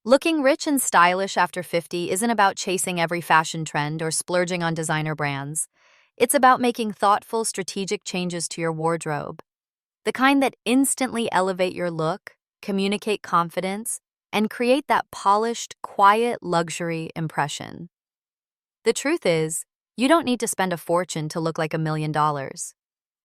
Looking rich and stylish after 50 isn't about chasing every fashion trend or splurging on designer brands. It's about making thoughtful, strategic changes to your wardrobe, the kind that instantly elevate your look, communicate confidence, and create that polished, quiet luxury impression. The truth is, you don't need to spend a fortune to look like $1 million.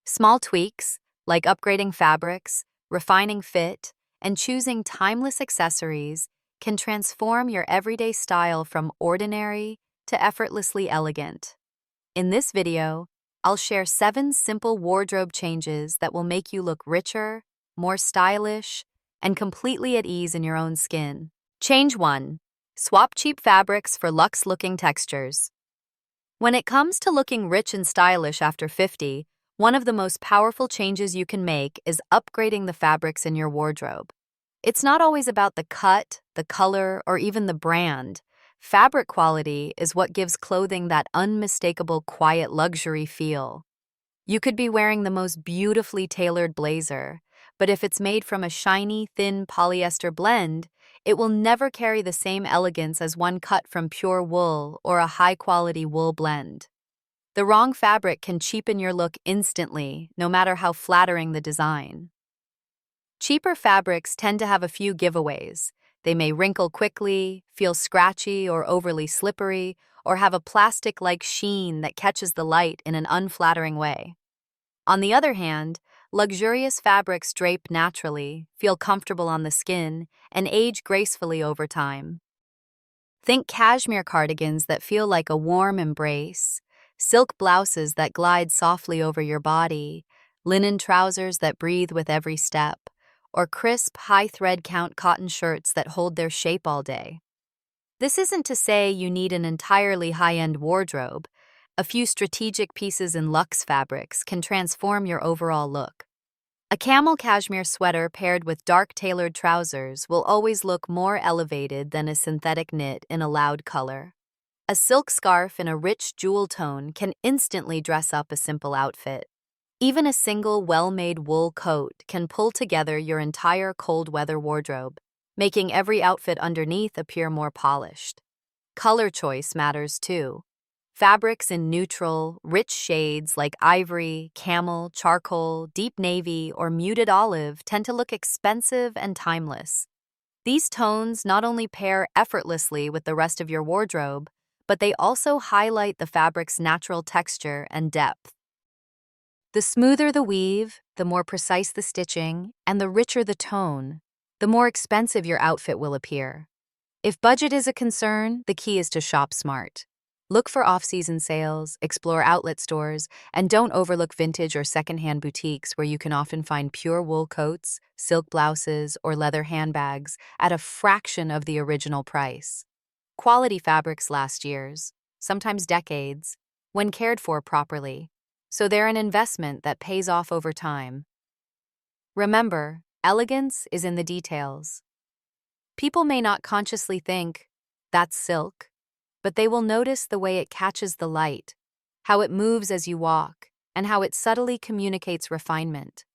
Small tweaks, like upgrading fabrics, refining fit, and choosing timeless accessories, can transform your everyday style from ordinary to effortlessly elegant. In this video, I'll share 7 simple wardrobe changes that will make you look richer, more stylish, and completely at ease in your own skin. Change 1. Swap cheap fabrics for luxe-looking textures. When it comes to looking rich and stylish after 50, one of the most powerful changes you can make is upgrading the fabrics in your wardrobe. It's not always about the cut, the color, or even the brand. Fabric quality is what gives clothing that unmistakable quiet luxury feel. You could be wearing the most beautifully tailored blazer, but if it's made from a shiny, thin polyester blend, it will never carry the same elegance as one cut from pure wool or a high-quality wool blend. The wrong fabric can cheapen your look instantly, no matter how flattering the design. Cheaper fabrics tend to have a few giveaways. They may wrinkle quickly, feel scratchy or overly slippery, or have a plastic-like sheen that catches the light in an unflattering way. On the other hand, luxurious fabrics drape naturally, feel comfortable on the skin, and age gracefully over time. Think cashmere cardigans that feel like a warm embrace, silk blouses that glide softly over your body, linen trousers that breathe with every step, or crisp, high-thread count cotton shirts that hold their shape all day. This isn't to say you need an entirely high-end wardrobe. A few strategic pieces in luxe fabrics can transform your overall look. A camel cashmere sweater paired with dark tailored trousers will always look more elevated than a synthetic knit in a loud color. A silk scarf in a rich jewel tone can instantly dress up a simple outfit. Even a single well-made wool coat can pull together your entire cold weather wardrobe, making every outfit underneath appear more polished. Color choice matters too. Fabrics in neutral, rich shades like ivory, camel, charcoal, deep navy, or muted olive tend to look expensive and timeless. These tones not only pair effortlessly with the rest of your wardrobe, but they also highlight the fabric's natural texture and depth. The smoother the weave, the more precise the stitching, and the richer the tone, the more expensive your outfit will appear. If budget is a concern, the key is to shop smart. Look for off-season sales, explore outlet stores, and don't overlook vintage or secondhand boutiques where you can often find pure wool coats, silk blouses, or leather handbags at a fraction of the original price. Quality fabrics last years, sometimes decades, when cared for properly, so they're an investment that pays off over time. Remember, elegance is in the details. People may not consciously think, "That's silk," but they will notice the way it catches the light, how it moves as you walk, and how it subtly communicates refinement.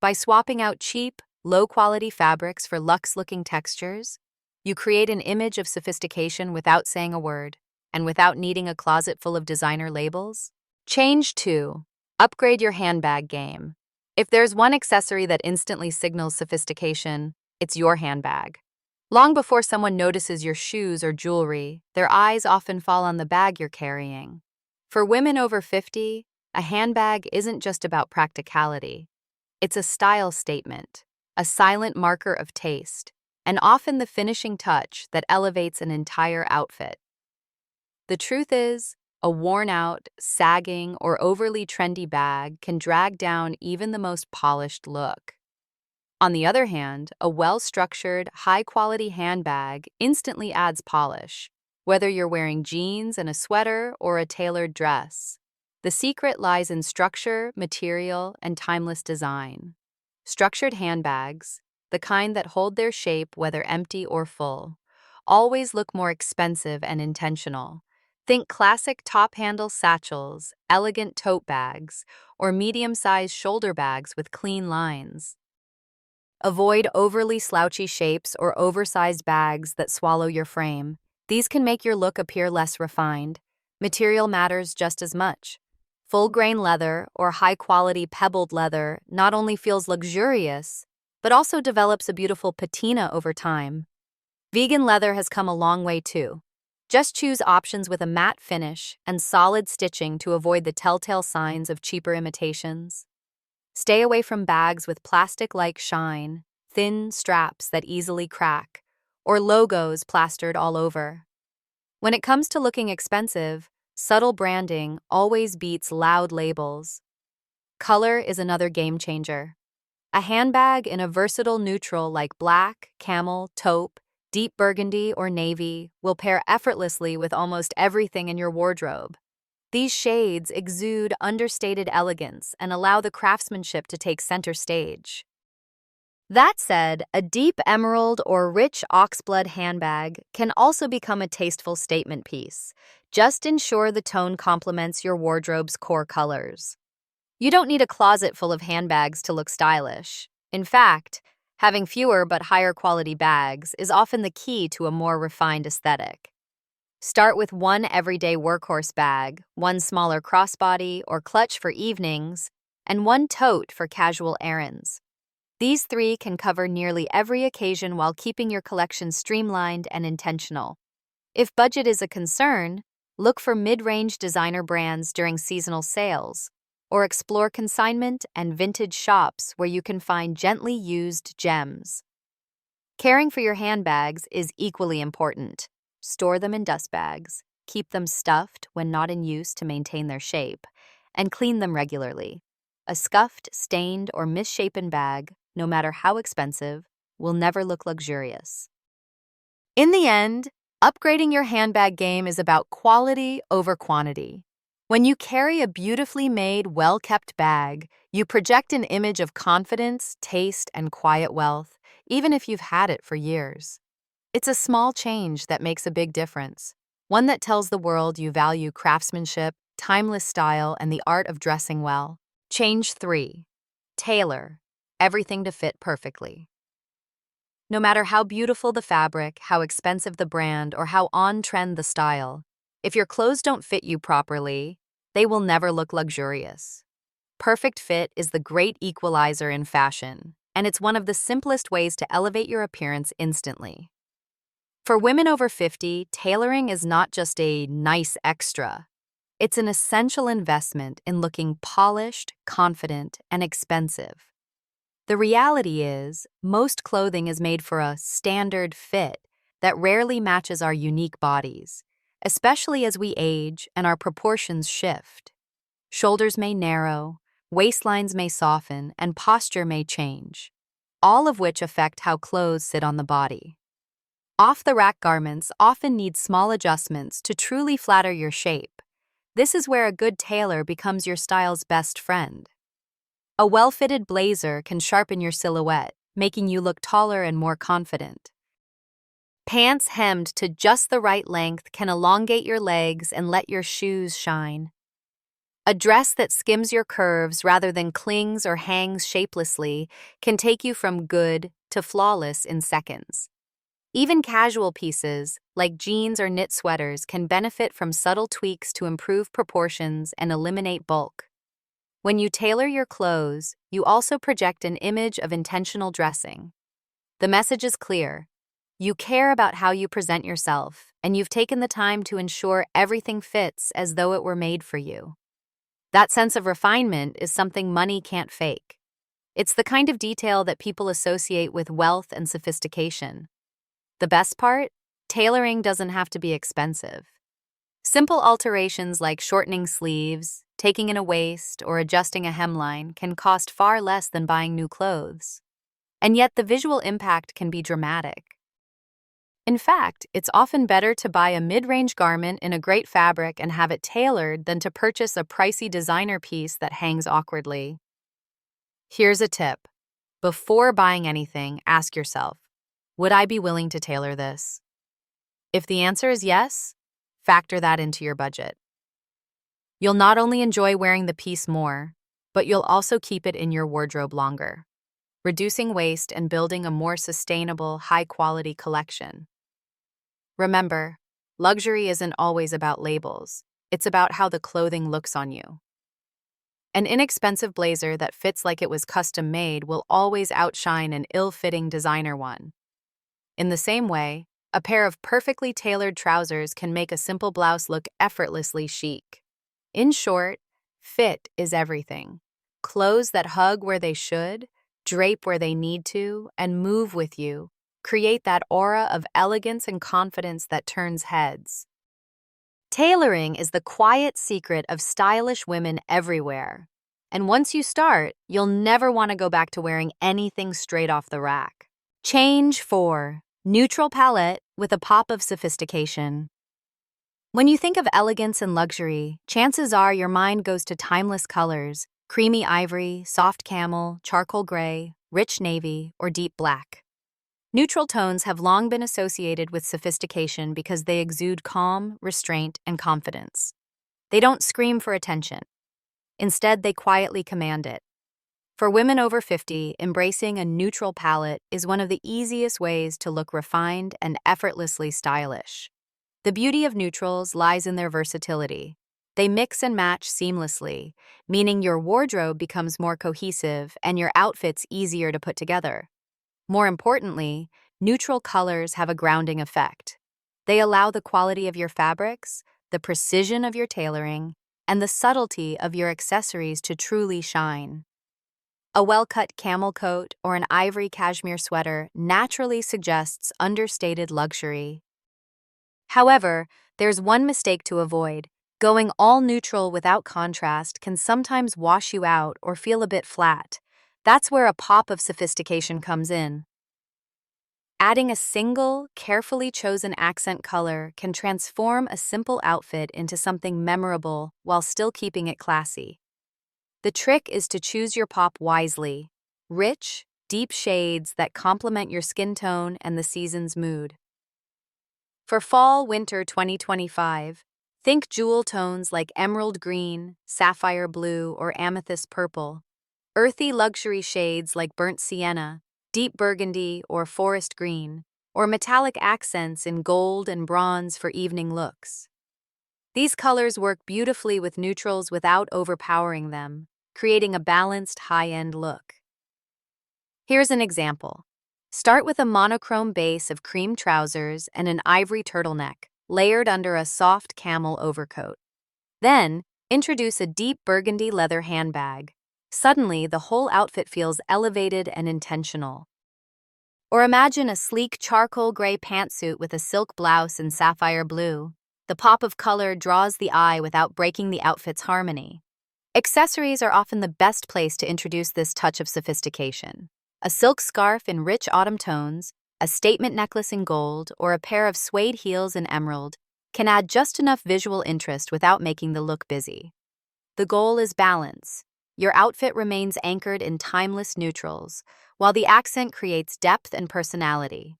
By swapping out cheap, low-quality fabrics for luxe-looking textures, you create an image of sophistication without saying a word, and without needing a closet full of designer labels. Change 2. Upgrade your handbag game. If there's one accessory that instantly signals sophistication, it's your handbag. Long before someone notices your shoes or jewelry, their eyes often fall on the bag you're carrying. For women over 50, a handbag isn't just about practicality. It's a style statement, a silent marker of taste, and often the finishing touch that elevates an entire outfit. The truth is, a worn-out, sagging, or overly trendy bag can drag down even the most polished look. On the other hand, a well-structured, high-quality handbag instantly adds polish, whether you're wearing jeans and a sweater or a tailored dress. The secret lies in structure, material, and timeless design. Structured handbags, the kind that hold their shape whether empty or full, always look more expensive and intentional. Think classic top-handle satchels, elegant tote bags, or medium-sized shoulder bags with clean lines. Avoid overly slouchy shapes or oversized bags that swallow your frame. These can make your look appear less refined. Material matters just as much. Full-grain leather or high-quality pebbled leather not only feels luxurious, but also develops a beautiful patina over time. Vegan leather has come a long way too. Just choose options with a matte finish and solid stitching to avoid the telltale signs of cheaper imitations. Stay away from bags with plastic-like shine, thin straps that easily crack, or logos plastered all over. When it comes to looking expensive, subtle branding always beats loud labels. Color is another game changer. A handbag in a versatile neutral like black, camel, taupe, deep burgundy, or navy will pair effortlessly with almost everything in your wardrobe. These shades exude understated elegance and allow the craftsmanship to take center stage. That said, a deep emerald or rich oxblood handbag can also become a tasteful statement piece. Just ensure the tone complements your wardrobe's core colors. You don't need a closet full of handbags to look stylish. In fact, having fewer but higher quality bags is often the key to a more refined aesthetic. Start with one everyday workhorse bag, one smaller crossbody or clutch for evenings, and one tote for casual errands. These three can cover nearly every occasion while keeping your collection streamlined and intentional. If budget is a concern, look for mid-range designer brands during seasonal sales, or explore consignment and vintage shops where you can find gently used gems. Caring for your handbags is equally important. Store them in dust bags, keep them stuffed when not in use to maintain their shape, and clean them regularly. A scuffed, stained, or misshapen bag, no matter how expensive, will never look luxurious. In the end, upgrading your handbag game is about quality over quantity. When you carry a beautifully made, well-kept bag, you project an image of confidence, taste, and quiet wealth, even if you've had it for years. It's a small change that makes a big difference, one that tells the world you value craftsmanship, timeless style, and the art of dressing well. Change 3. Tailor. Everything to fit perfectly. No matter how beautiful the fabric, how expensive the brand, or how on-trend the style, if your clothes don't fit you properly, they will never look luxurious. Perfect fit is the great equalizer in fashion, and it's one of the simplest ways to elevate your appearance instantly. For women over 50, tailoring is not just a nice extra. It's an essential investment in looking polished, confident, and expensive. The reality is, most clothing is made for a standard fit that rarely matches our unique bodies, especially as we age and our proportions shift. Shoulders may narrow, waistlines may soften, and posture may change, all of which affect how clothes sit on the body. Off-the-rack garments often need small adjustments to truly flatter your shape. This is where a good tailor becomes your style's best friend. A well-fitted blazer can sharpen your silhouette, making you look taller and more confident. Pants hemmed to just the right length can elongate your legs and let your shoes shine. A dress that skims your curves rather than clings or hangs shapelessly can take you from good to flawless in seconds. Even casual pieces, like jeans or knit sweaters, can benefit from subtle tweaks to improve proportions and eliminate bulk. When you tailor your clothes, you also project an image of intentional dressing. The message is clear. You care about how you present yourself, and you've taken the time to ensure everything fits as though it were made for you. That sense of refinement is something money can't fake. It's the kind of detail that people associate with wealth and sophistication. The best part? Tailoring doesn't have to be expensive. Simple alterations like shortening sleeves, taking in a waist, or adjusting a hemline can cost far less than buying new clothes. And yet the visual impact can be dramatic. In fact, it's often better to buy a mid-range garment in a great fabric and have it tailored than to purchase a pricey designer piece that hangs awkwardly. Here's a tip. Before buying anything, ask yourself, would I be willing to tailor this? If the answer is yes, factor that into your budget. You'll not only enjoy wearing the piece more, but you'll also keep it in your wardrobe longer. reducing waste and building a more sustainable, high-quality collection. Remember, luxury isn't always about labels. It's about how the clothing looks on you. An inexpensive blazer that fits like it was custom-made will always outshine an ill-fitting designer one. In the same way, a pair of perfectly tailored trousers can make a simple blouse look effortlessly chic. In short, fit is everything. Clothes that hug where they should, drape where they need to, and move with you create that aura of elegance and confidence that turns heads. Tailoring is the quiet secret of stylish women everywhere. And once you start, you'll never want to go back to wearing anything straight off the rack. Change 4. Neutral palette with a pop of sophistication. When you think of elegance and luxury, chances are your mind goes to timeless colors: creamy ivory, soft camel, charcoal gray, rich navy, or deep black. Neutral tones have long been associated with sophistication because they exude calm, restraint, and confidence. They don't scream for attention. Instead, they quietly command it. For women over 50, embracing a neutral palette is one of the easiest ways to look refined and effortlessly stylish. The beauty of neutrals lies in their versatility. They mix and match seamlessly, meaning your wardrobe becomes more cohesive and your outfits easier to put together. More importantly, neutral colors have a grounding effect. They allow the quality of your fabrics, the precision of your tailoring, and the subtlety of your accessories to truly shine. A well-cut camel coat or an ivory cashmere sweater naturally suggests understated luxury. However, there's one mistake to avoid. Going all neutral without contrast can sometimes wash you out or feel a bit flat. That's where a pop of sophistication comes in. Adding a single, carefully chosen accent color can transform a simple outfit into something memorable while still keeping it classy. The trick is to choose your pop wisely: rich, deep shades that complement your skin tone and the season's mood. For fall/winter 2025, think jewel tones like emerald green, sapphire blue, or amethyst purple. Earthy luxury shades like burnt sienna, deep burgundy, or forest green, or metallic accents in gold and bronze for evening looks. These colors work beautifully with neutrals without overpowering them, creating a balanced, high-end look. Here's an example. Start with a monochrome base of cream trousers and an ivory turtleneck, layered under a soft camel overcoat. Then, introduce a deep burgundy leather handbag. Suddenly, the whole outfit feels elevated and intentional. Or imagine a sleek charcoal gray pantsuit with a silk blouse in sapphire blue. The pop of color draws the eye without breaking the outfit's harmony. Accessories are often the best place to introduce this touch of sophistication. A silk scarf in rich autumn tones, a statement necklace in gold, or a pair of suede heels in emerald can add just enough visual interest without making the look busy. The goal is balance. Your outfit remains anchored in timeless neutrals, while the accent creates depth and personality.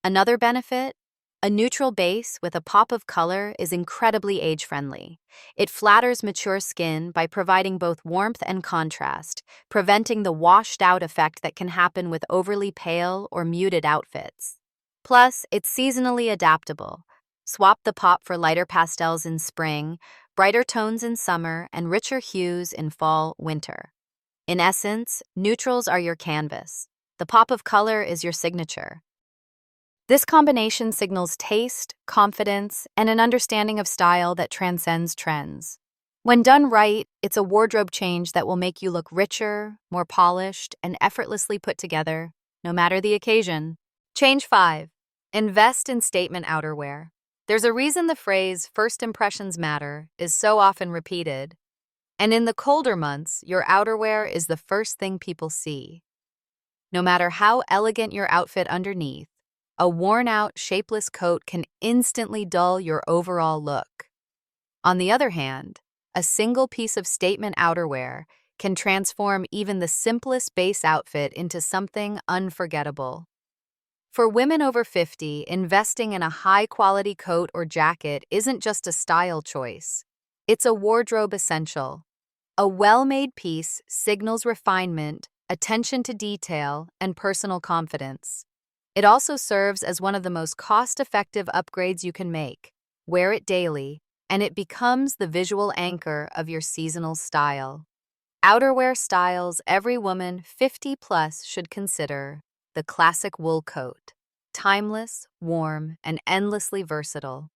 Another benefit? A neutral base with a pop of color is incredibly age-friendly. It flatters mature skin by providing both warmth and contrast, preventing the washed-out effect that can happen with overly pale or muted outfits. Plus, it's seasonally adaptable. Swap the pop for lighter pastels in spring, brighter tones in summer, and richer hues in fall/winter. In essence, neutrals are your canvas. The pop of color is your signature. This combination signals taste, confidence, and an understanding of style that transcends trends. When done right, it's a wardrobe change that will make you look richer, more polished, and effortlessly put together, no matter the occasion. Change 5. Invest in statement outerwear. There's a reason the phrase "first impressions matter" is so often repeated. And in the colder months, your outerwear is the first thing people see. No matter how elegant your outfit underneath, a worn-out, shapeless coat can instantly dull your overall look. On the other hand, a single piece of statement outerwear can transform even the simplest base outfit into something unforgettable. For women over 50, investing in a high-quality coat or jacket isn't just a style choice. It's a wardrobe essential. A well-made piece signals refinement, attention to detail, and personal confidence. It also serves as one of the most cost-effective upgrades you can make. Wear it daily, and it becomes the visual anchor of your seasonal style. Outerwear styles every woman 50 plus should consider: the classic wool coat. Timeless, warm, and endlessly versatile.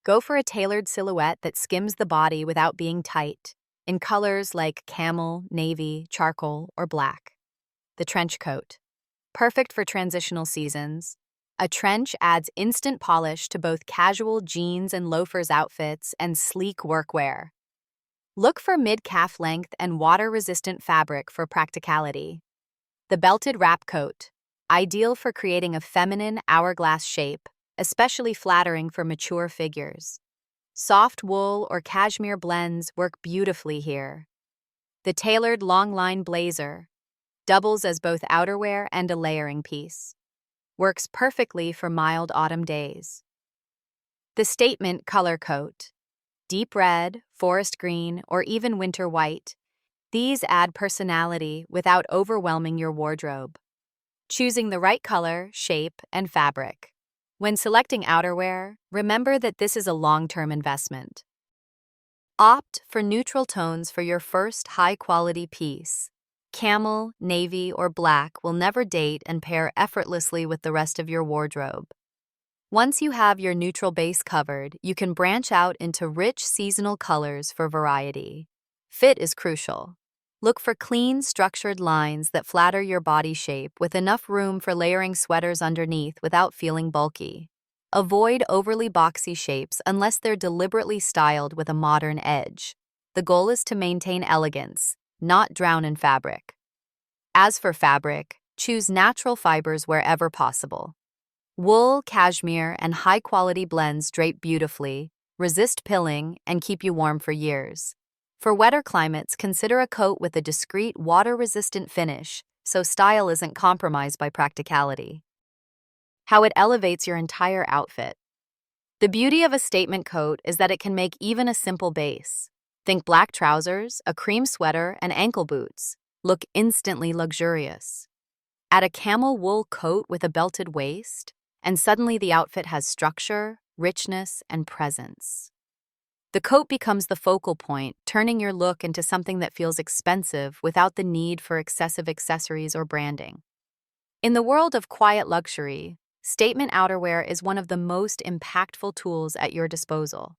Go for a tailored silhouette that skims the body without being tight, in colors like camel, navy, charcoal, or black. The trench coat. Perfect for transitional seasons. A trench adds instant polish to both casual jeans and loafers outfits and sleek workwear. Look for mid-calf length and water-resistant fabric for practicality. The belted wrap coat. Ideal for creating a feminine hourglass shape, especially flattering for mature figures. Soft wool or cashmere blends work beautifully here. The tailored long-line blazer doubles as both outerwear and a layering piece. Works perfectly for mild autumn days. The statement color coat. Deep red, forest green, or even winter white. These add personality without overwhelming your wardrobe. Choosing the right color, shape, and fabric. When selecting outerwear, remember that this is a long-term investment. Opt for neutral tones for your first high-quality piece. Camel, navy, or black will never date and pair effortlessly with the rest of your wardrobe. Once you have your neutral base covered, you can branch out into rich seasonal colors for variety. Fit is crucial. Look for clean, structured lines that flatter your body shape with enough room for layering sweaters underneath without feeling bulky. Avoid overly boxy shapes unless they're deliberately styled with a modern edge. The goal is to maintain elegance, not drown in fabric. As for fabric, choose natural fibers wherever possible. Wool, cashmere, and high-quality blends drape beautifully, resist pilling, and keep you warm for years. For wetter climates, consider a coat with a discreet, water-resistant finish, so style isn't compromised by practicality. How it elevates your entire outfit. The beauty of a statement coat is that it can make even a simple base. Think black trousers, a cream sweater, and ankle boots. Look instantly luxurious. Add a camel wool coat with a belted waist, and suddenly the outfit has structure, richness, and presence. The coat becomes the focal point, turning your look into something that feels expensive without the need for excessive accessories or branding. In the world of quiet luxury, statement outerwear is one of the most impactful tools at your disposal.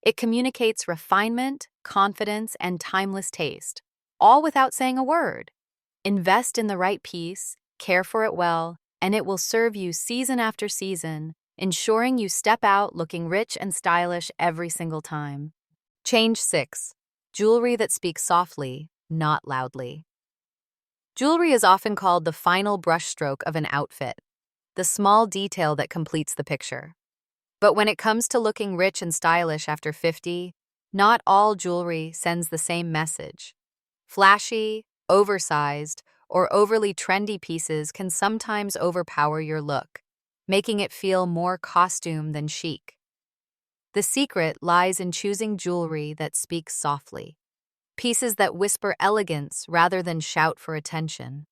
It communicates refinement, confidence, and timeless taste, all without saying a word. Invest in the right piece, care for it well, and it will serve you season after season, ensuring you step out looking rich and stylish every single time. Change 6. Jewelry that speaks softly, not loudly. Jewelry is often called the final brushstroke of an outfit, the small detail that completes the picture. But when it comes to looking rich and stylish after 50, not all jewelry sends the same message. Flashy, oversized, or overly trendy pieces can sometimes overpower your look, making it feel more costume than chic. The secret lies in choosing jewelry that speaks softly, pieces that whisper elegance rather than shout for attention.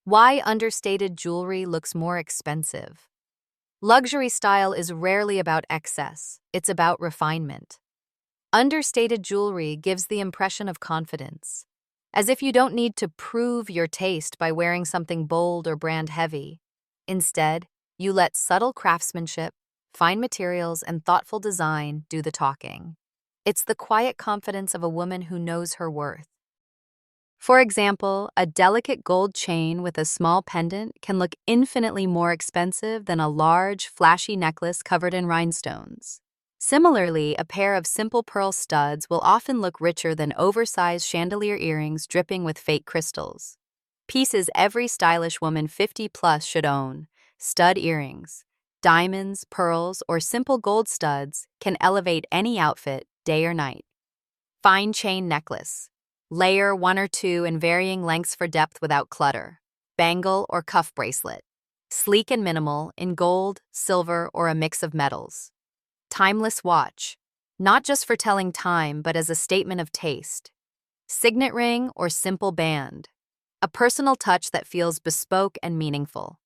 Why understated jewelry looks more expensive? Luxury style is rarely about excess, it's about refinement. Understated jewelry gives the impression of confidence, as if you don't need to prove your taste by wearing something bold or brand heavy. Instead, you let subtle craftsmanship, fine materials, and thoughtful design do the talking. It's the quiet confidence of a woman who knows her worth. For example, a delicate gold chain with a small pendant can look infinitely more expensive than a large, flashy necklace covered in rhinestones. Similarly, a pair of simple pearl studs will often look richer than oversized chandelier earrings dripping with fake crystals. Pieces every stylish woman 50 plus should own: stud earrings. Diamonds, pearls, or simple gold studs can elevate any outfit, day or night. Fine chain necklace. Layer 1 or 2 in varying lengths for depth without clutter. Bangle or cuff bracelet. Sleek and minimal in gold, silver, or a mix of metals. Timeless watch, not just for telling time but as a statement of taste. Signet ring or simple band. a personal touch that feels bespoke and meaningful.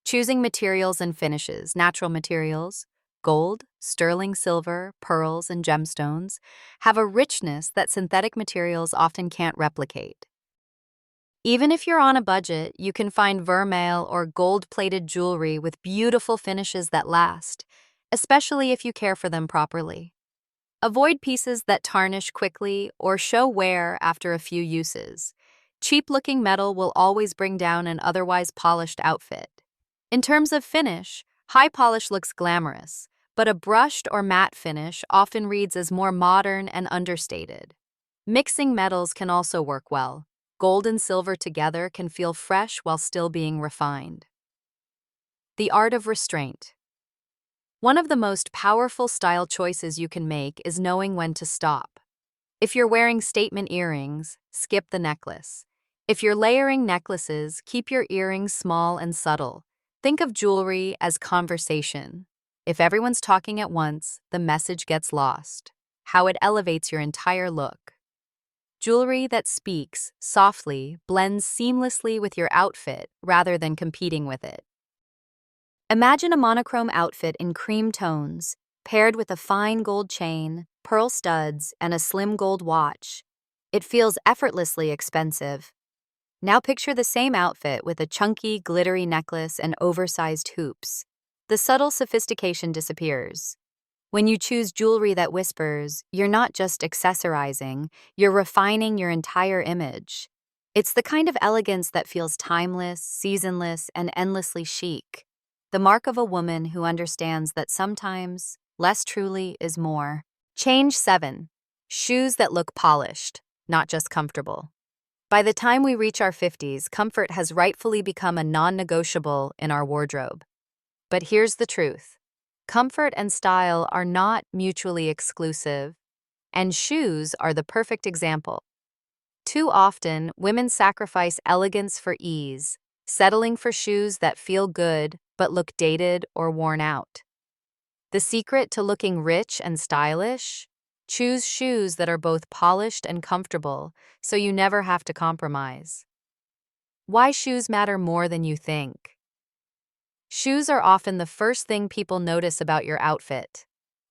Choosing materials and finishes, natural materials, gold, sterling silver, pearls, and gemstones, have a richness that synthetic materials often can't replicate. Even if you're on a budget, you can find vermeil or gold-plated jewelry with beautiful finishes that last, especially if you care for them properly. Avoid pieces that tarnish quickly or show wear after a few uses. Cheap-looking metal will always bring down an otherwise polished outfit. In terms of finish, high polish looks glamorous, but a brushed or matte finish often reads as more modern and understated. Mixing metals can also work well. Gold and silver together can feel fresh while still being refined. The art of restraint. One of the most powerful style choices you can make is knowing when to stop. If you're wearing statement earrings, skip the necklace. If you're layering necklaces, keep your earrings small and subtle. Think of jewelry as conversation. If everyone's talking at once, the message gets lost. How it elevates your entire look. Jewelry that speaks softly blends seamlessly with your outfit rather than competing with it. Imagine a monochrome outfit in cream tones, paired with a fine gold chain, pearl studs, and a slim gold watch. It feels effortlessly expensive. Now picture the same outfit with a chunky, glittery necklace and oversized hoops. The subtle sophistication disappears. When you choose jewelry that whispers, you're not just accessorizing, you're refining your entire image. It's the kind of elegance that feels timeless, seasonless, and endlessly chic. The mark of a woman who understands that sometimes less truly is more. Change 7. Shoes that look polished, not just comfortable. By the time we reach our 50s, comfort has rightfully become a non-negotiable in our wardrobe. But here's the truth. Comfort and style are not mutually exclusive, and shoes are the perfect example. Too often, women sacrifice elegance for ease, settling for shoes that feel good but look dated or worn out. The secret to looking rich and stylish? Choose shoes that are both polished and comfortable, so you never have to compromise. Why shoes matter more than you think. Shoes are often the first thing people notice about your outfit.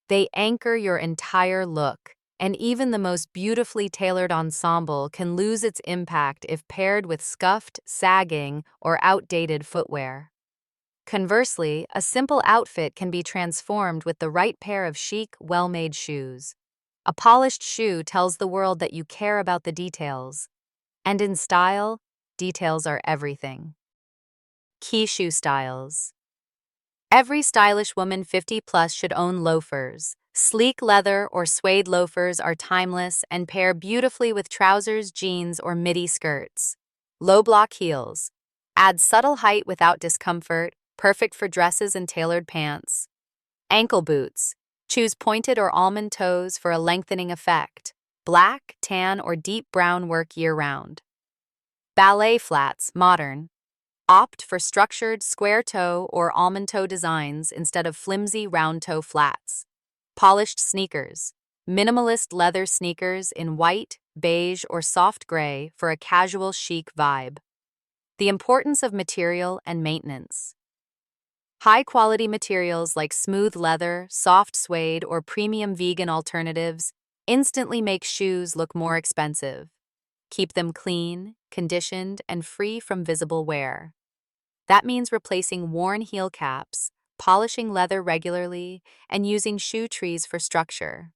They anchor your entire look, and even the most beautifully tailored ensemble can lose its impact if paired with scuffed, sagging, or outdated footwear. Conversely, a simple outfit can be transformed with the right pair of chic, well-made shoes. A polished shoe tells the world that you care about the details. And in style, details are everything. Key shoe styles. Every stylish woman 50 plus should own loafers. Sleek leather or suede loafers are timeless and pair beautifully with trousers, jeans, or midi skirts. Low block heels. Add subtle height without discomfort, perfect for dresses and tailored pants. Ankle boots. Choose pointed or almond toes for a lengthening effect. Black, tan, or deep brown work year-round. Ballet flats, modern. Opt for structured square toe or almond toe designs instead of flimsy round toe flats. Polished sneakers. Minimalist leather sneakers in white, beige, or soft gray for a casual chic vibe. The importance of material and maintenance. High-quality materials like smooth leather, soft suede, or premium vegan alternatives instantly make shoes look more expensive. Keep them clean, conditioned, and free from visible wear. That means replacing worn heel caps, polishing leather regularly, and using shoe trees for structure.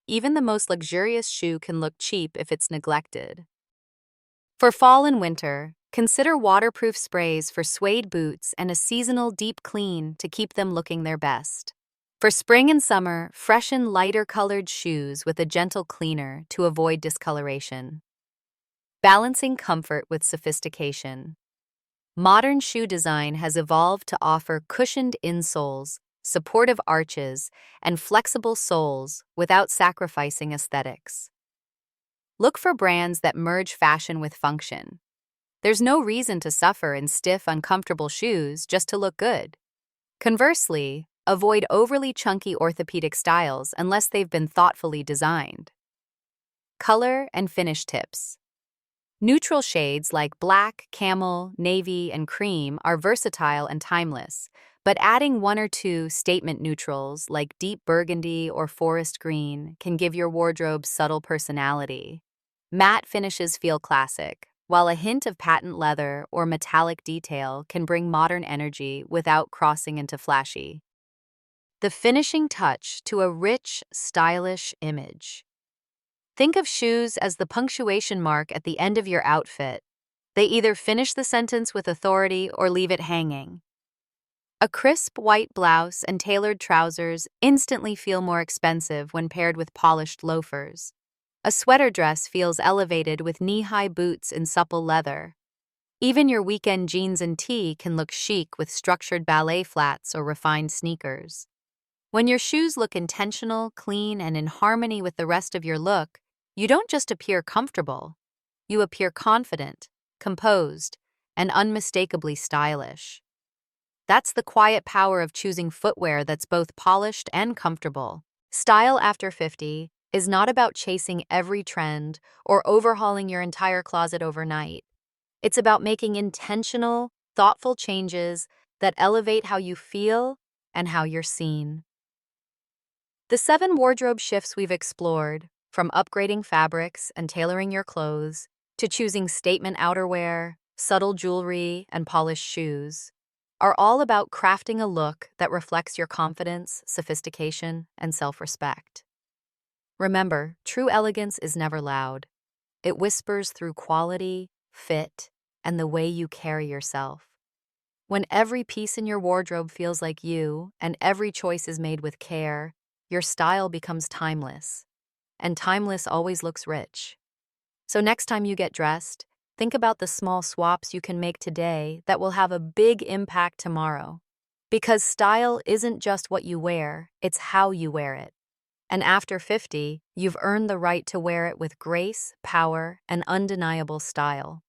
Even the most luxurious shoe can look cheap if it's neglected. For fall and winter, consider waterproof sprays for suede boots and a seasonal deep clean to keep them looking their best. For spring and summer, freshen lighter-colored shoes with a gentle cleaner to avoid discoloration. Balancing comfort with sophistication. Modern shoe design has evolved to offer cushioned insoles, supportive arches, and flexible soles without sacrificing aesthetics. Look for brands that merge fashion with function. There's no reason to suffer in stiff, uncomfortable shoes just to look good. Conversely, avoid overly chunky orthopedic styles unless they've been thoughtfully designed. Color and finish tips. Neutral shades like black, camel, navy, and cream are versatile and timeless, but adding one or two statement neutrals like deep burgundy or forest green can give your wardrobe subtle personality. Matte finishes feel classic, while a hint of patent leather or metallic detail can bring modern energy without crossing into flashy. The finishing touch to a rich, stylish image. Think of shoes as the punctuation mark at the end of your outfit. They either finish the sentence with authority or leave it hanging. A crisp white blouse and tailored trousers instantly feel more expensive when paired with polished loafers. A sweater dress feels elevated with knee-high boots in supple leather. Even your weekend jeans and tee can look chic with structured ballet flats or refined sneakers. When your shoes look intentional, clean, and in harmony with the rest of your look, you don't just appear comfortable. You appear confident, composed, and unmistakably stylish. That's the quiet power of choosing footwear that's both polished and comfortable. Style after 50 is not about chasing every trend or overhauling your entire closet overnight. It's about making intentional, thoughtful changes that elevate how you feel and how you're seen. The 7 wardrobe shifts we've explored, from upgrading fabrics and tailoring your clothes to choosing statement outerwear, subtle jewelry, and polished shoes, are all about crafting a look that reflects your confidence, sophistication, and self-respect. Remember, true elegance is never loud. It whispers through quality, fit, and the way you carry yourself. When every piece in your wardrobe feels like you and every choice is made with care, your style becomes timeless. And timeless always looks rich. So next time you get dressed, think about the small swaps you can make today that will have a big impact tomorrow. Because style isn't just what you wear, it's how you wear it. And after 50, you've earned the right to wear it with grace, power, and undeniable style.